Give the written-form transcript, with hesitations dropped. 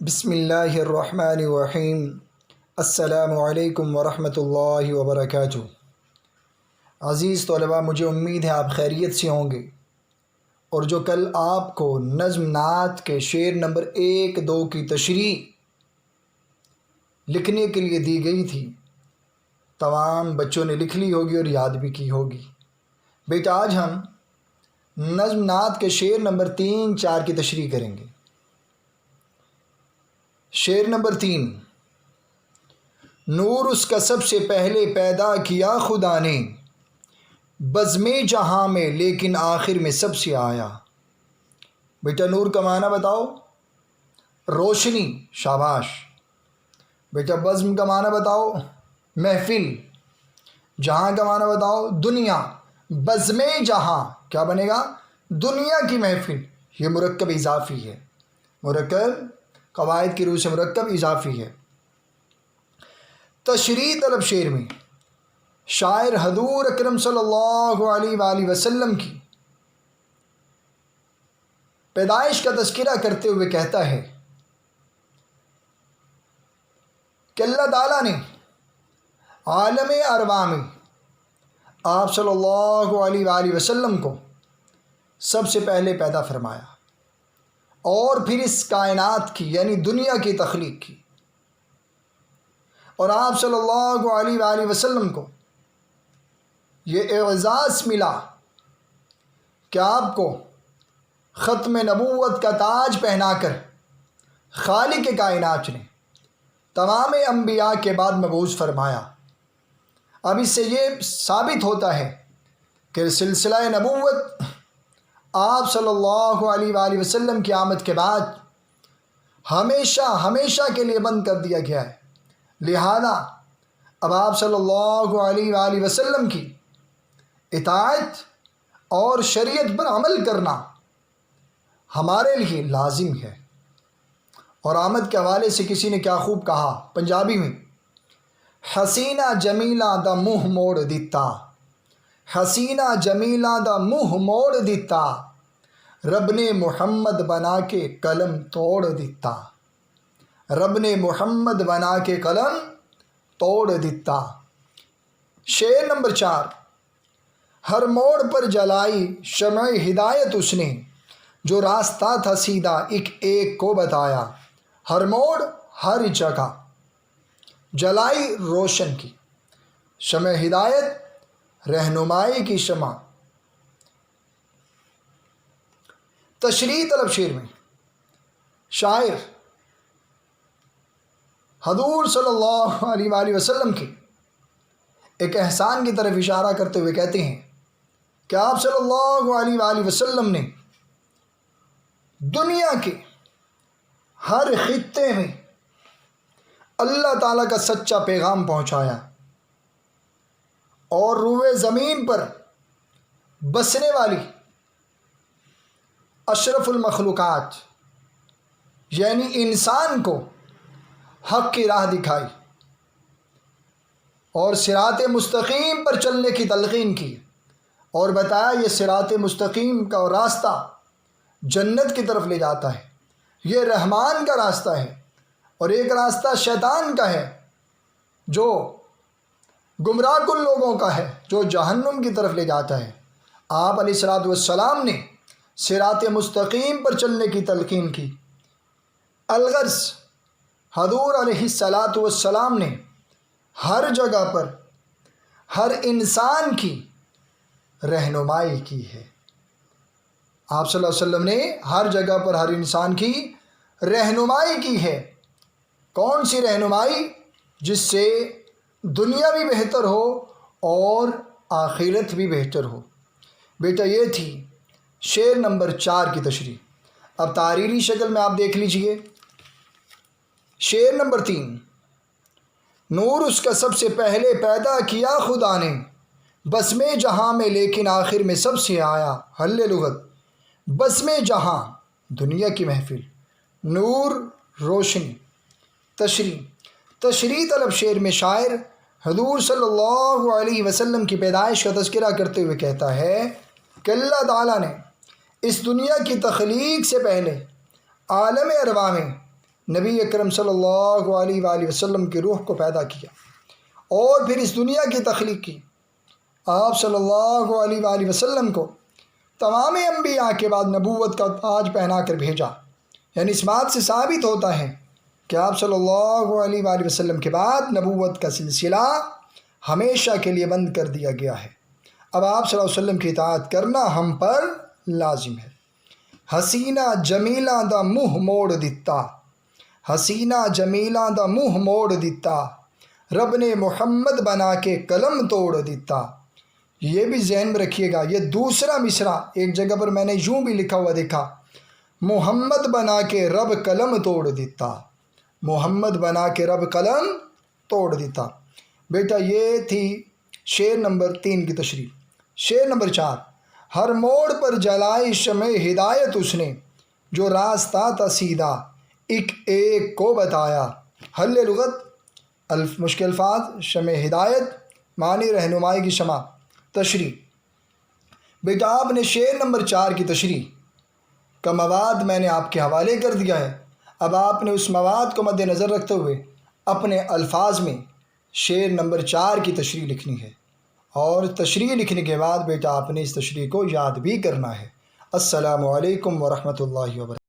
بسم اللہ الرحمن الرحیم۔ السلام علیکم ورحمۃ اللہ وبرکاتہ۔ عزیز طلباء، مجھے امید ہے آپ خیریت سے ہوں گے، اور جو کل آپ کو نظم نعت کے شعر نمبر 1 2 کی تشریح لکھنے کے لیے دی گئی تھی، تمام بچوں نے لکھ لی ہوگی اور یاد بھی کی ہوگی۔ بیٹا آج ہم نظم نعت کے شعر نمبر 3 4 کی تشریح کریں گے۔ شعر نمبر 3۔ نور اس کا سب سے پہلے پیدا کیا خدا نے، بزم جہاں میں لیکن آخر میں سب سے آیا۔ بیٹا نور کا معنی بتاؤ۔ روشنی، شاباش۔ بیٹا بزم کا معنی بتاؤ۔ محفل۔ جہاں کا معنی بتاؤ۔ دنیا۔ بزم جہاں کیا بنے گا؟ دنیا کی محفل۔ یہ مرکب اضافی ہے، مرکب قواعد کی روح سے مرکب اضافی ہے۔ تشریح طلب شعر میں شاعر حضور اکرم صلی اللہ علیہ وآلہ وسلم کی پیدائش کا تذکرہ کرتے ہوئے کہتا ہے کہ اللہ تعالیٰ نے عالم ارواح میں آپ صلی اللہ علیہ وآلہ وسلم کو سب سے پہلے پیدا فرمایا، اور پھر اس کائنات کی یعنی دنیا کی تخلیق کی، اور آپ صلی اللہ علیہ وآلہ وسلم کو یہ اعزاز ملا کہ آپ کو ختم نبوت کا تاج پہنا کر خالق کائنات نے تمام انبیاء کے بعد مبعوث فرمایا۔ اب اس سے یہ ثابت ہوتا ہے کہ سلسلہ نبوت آپ صلی اللہ علیہ وآلہ وسلم کی آمد کے بعد ہمیشہ کے لیے بند کر دیا گیا ہے۔ لہذا اب آپ صلی اللہ علیہ وآلہ وسلم کی اطاعت اور شریعت پر عمل کرنا ہمارے لیے لازم ہے۔ اور آمد کے حوالے سے کسی نے کیا خوب کہا پنجابی میں، حسینہ جمیلہ دا منہ موڑ دیتا، حسینہ جمیلہ دا منہ موڑ دیتا، رب نے محمد بنا کے قلم توڑ دیتا، رب نے محمد بنا کے قلم توڑ دیتا۔ شعر نمبر 4۔ ہر موڑ پر جلائی شمع ہدایت اس نے، جو راستہ تھا سیدھا ایک ایک کو بتایا۔ ہر موڑ، ہر جگہ جلائی روشن کی شمع ہدایت، رہنمائی کی شمع۔ تشریح طلب شعر میں شاعر حضور صلی اللہ علیہ وآلہ وسلم کے ایک احسان کی طرف اشارہ کرتے ہوئے کہتے ہیں کہ آپ صلی اللہ علیہ وآلہ وسلم نے دنیا کے ہر خطے میں اللہ تعالیٰ کا سچا پیغام پہنچایا، اور روئے زمین پر بسنے والی اشرف المخلوقات یعنی انسان کو حق کی راہ دکھائی، اور صراط مستقیم پر چلنے کی تلقین کی، اور بتایا یہ صراط مستقیم کا راستہ جنت کی طرف لے جاتا ہے، یہ رحمان کا راستہ ہے، اور ایک راستہ شیطان کا ہے جو گمراہ کن لوگوں کا ہے، جو جہنم کی طرف لے جاتا ہے۔ آپ علیہ الصلوۃ والسلام نے صراط مستقیم پر چلنے کی تلقین کی۔ الغرض حضور علیہ الصلوۃ والسلام نے ہر جگہ پر ہر انسان کی رہنمائی کی ہے۔ آپ صلی اللہ علیہ وسلم نے ہر جگہ پر ہر انسان کی رہنمائی کی ہے۔ کون سی رہنمائی؟ جس سے دنیا بھی بہتر ہو اور آخرت بھی بہتر ہو۔ بیٹا یہ تھی شعر نمبر 4 کی تشریح۔ اب تحریری شکل میں آپ دیکھ لیجئے۔ شعر نمبر 3۔ نور اس کا سب سے پہلے پیدا کیا خدا نے، بزم جہاں میں لیکن آخر میں سب سے آیا۔ حل لغت۔ بزم جہاں دنیا کی محفل، نور روشنی۔ تشریح طلب شعر میں شاعر حضور صلی اللہ علیہ وسلم کی پیدائش کا تذکرہ کرتے ہوئے کہتا ہے کہ اللہ تعالیٰ نے اس دنیا کی تخلیق سے پہلے عالم ارواح میں نبی اکرم صلی اللہ علیہ وآلہ وسلم کی روح کو پیدا کیا اور پھر اس دنیا کی تخلیق کی۔ آپ صلی اللہ علیہ وآلہ وسلم کو تمام انبیاء کے بعد نبوت کا تاج پہنا کر بھیجا، یعنی اس بات سے ثابت ہوتا ہے کہ آپ صلی اللہ علیہ وآلہ وسلم کے بعد نبوت کا سلسلہ ہمیشہ کے لیے بند کر دیا گیا ہے۔ اب آپ صلی اللہ علیہ وسلم کی اطاعت کرنا ہم پر لازم ہے۔ حسینہ جمیلہ دا منہ موڑ دتا، حسینہ جمیلہ دا منہ موڑ دتا، رب نے محمد بنا کے قلم توڑ دیتا۔ یہ بھی ذہن میں رکھیے گا، یہ دوسرا مصرع ایک جگہ پر میں نے یوں بھی لکھا ہوا دیکھا، محمد بنا کے رب قلم توڑ دیتا، محمد بنا کے رب قلم توڑ دیتا۔ بیٹا یہ تھی شعر نمبر 3 کی تشریح۔ شعر نمبر 4، ہر موڑ پر جلائی شمع ہدایت اس نے، جو راستہ تھا سیدھا ایک ایک کو بتایا۔ حل لغت مشکل الفاظ، شمع ہدایت معنی رہنمائی کی شمع۔ تشریح، بیٹا آپ نے شعر نمبر 4 کی تشریح کا مواد میں نے آپ کے حوالے کر دیا ہے۔ اب آپ نے اس مواد کو مد نظر رکھتے ہوئے اپنے الفاظ میں شعر نمبر 4 کی تشریح لکھنی ہے، اور تشریح لکھنے کے بعد بیٹا آپ نے اس تشریح کو یاد بھی کرنا ہے۔ السلام علیکم ورحمۃ اللہ وبرکاتہ۔